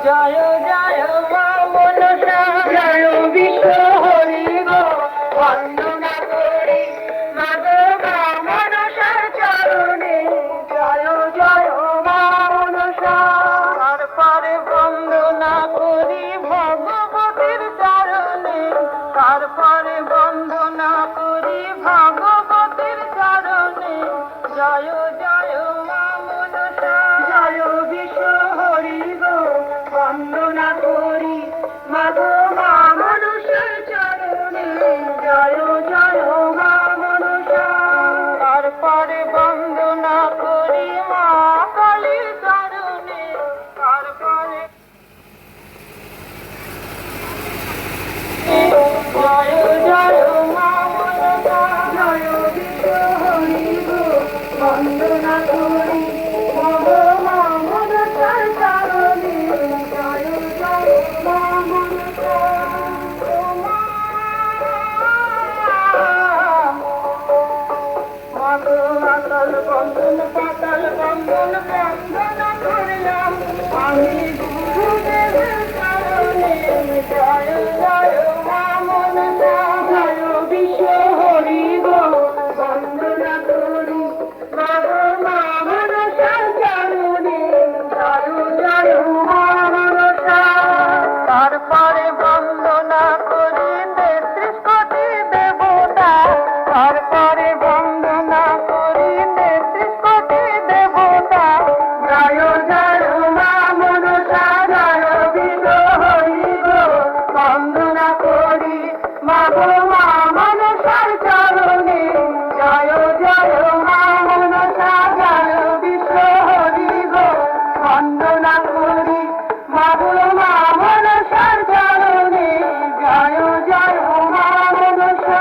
জয় জয় মা মনসা জয় বিশ্ব হরি গো বন্দনা করি মাগো মা মনসার চরণে জয় জয় মা মনসা তারপরে বন্দনা করি ভগবতীর চরণে তারপরে বন্দনা করি ভগবতীর চরণে জয় জয় মা মনসা জয় বিশ্ব হরি গো বন্দনা করি মাগো মা মনসার চরণে জয় জয় মা মনসা তারপরে বন্দনা করি মা কালীর চরণে তারপরে জয় জয় মা মনসা জয় বিশ্ব হরি গো বন্দনা করি মাগো মা মনসার চরণে জয় জয় মা মনসা মাগো আকাল বন্দন পাতাল বন্দন বন্দনা করলাম আমি গুরুদেবের চরণে জয় জয় মা মনসা জয় বিশ্ব হরি গো বন্দনা করি মাগো মা মনসার চরণে জয় জয় মা মনসা তারপরে বন্দনা করি ৩৩ কোটি দেবতা তারপরে বন্দনা করি ৩৩ কোটি দেবতা জয় জয় মা মনসা জয় বিশ্ব হরি গো বন্দনা করি মাগো মা মনসার চরণে জয় জয় মা মনসা জয় বিশ্ব হরি গো বন্দনা করি মাগো মা মনসার চরণে জয় জয় মা মনসা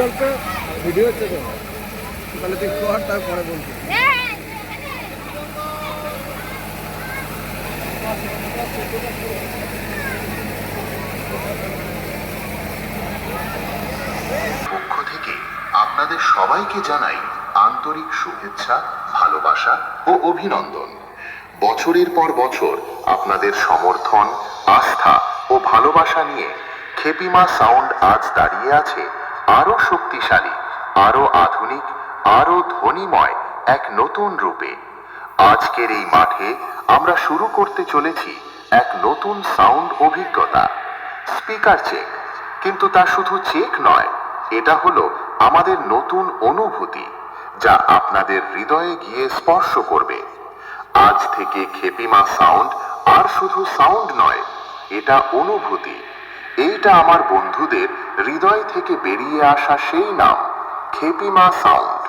অল্প ভিডিও হচ্ছে তো, তাহলে তুই কর, তারপরে বলবি। পক্ষ থেকে আপনাদের সবাইকে জানাই আন্তরিক শুভেচ্ছা, ভালোবাসা ও অভিনন্দন। বছরের পর বছর আপনাদের সমর্থন, আস্থা ও ভালোবাসা নিয়ে খেপিমা সাউন্ড আজ দাঁড়িয়ে আছে আরো শক্তিশালী, আরো আধুনিক, আরো ধ্বনিময় এক নতুন রূপে। আজকের এই মাঠে আমরা শুরু করতে চলেছি এক নতুন সাউন্ড অভিজ্ঞতা। স্পিকার চেক, কিন্তু তা শুধু চেক নয়, এটা হলো আমাদের নতুন অনুভূতি, যা আপনাদের হৃদয়ে গিয়ে স্পর্শ করবে। আজ থেকে খেপিমা সাউন্ড আর শুধু সাউন্ড নয়, এটা অনুভূতি। এইটা আমার বন্ধুদের হৃদয় থেকে বেরিয়ে আসা সেই নাম, খেপিমা সাউন্ড।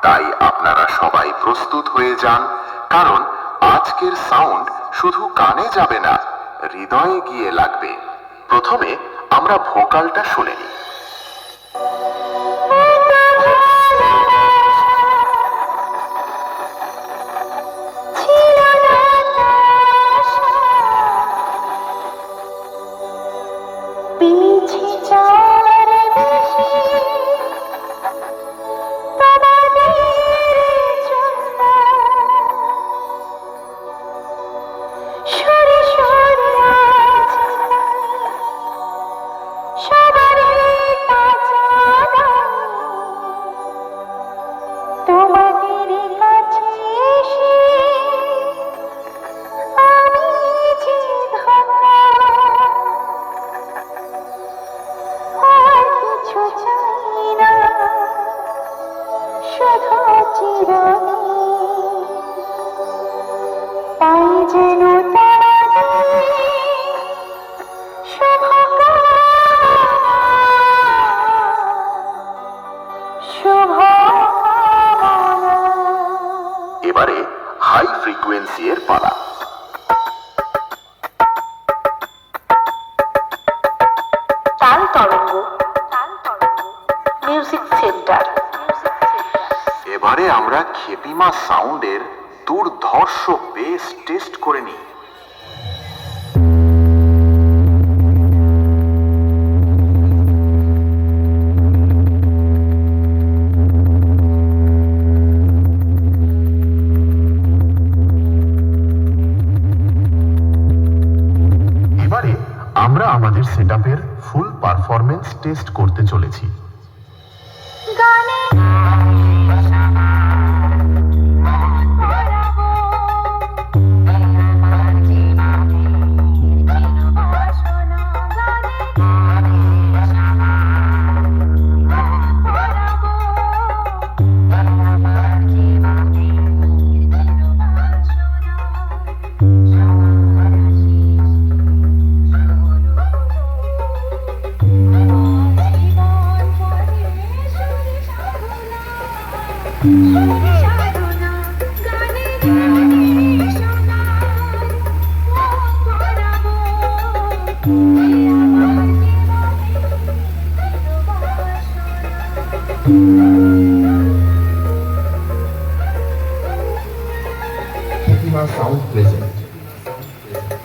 তাই আপনারা সবাই প্রস্তুত হয়ে যান, কারণ আজকের সাউন্ড শুধু কানে যাবে না, হৃদয়ে গিয়ে লাগবে। প্রথমে আমরা ভোকালটা শুনে নিই। এবারে হাই ফ্রিকোয়েন্সি এর পালা। তাল তরঙ্গ মিউজিক সেন্টার। এবারে আমরা খেপিমা সাউন্ডের দুর্ধর্ষ বেস টেস্ট করে নিই। এবারে আমরা আমাদের সেটআপের ফুল পারফরম্যান্স টেস্ট করতে চলেছি। খেপিমা সাউন্ড প্রেজেন্ট,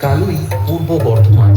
কালুই, পূর্ব বর্ধমান।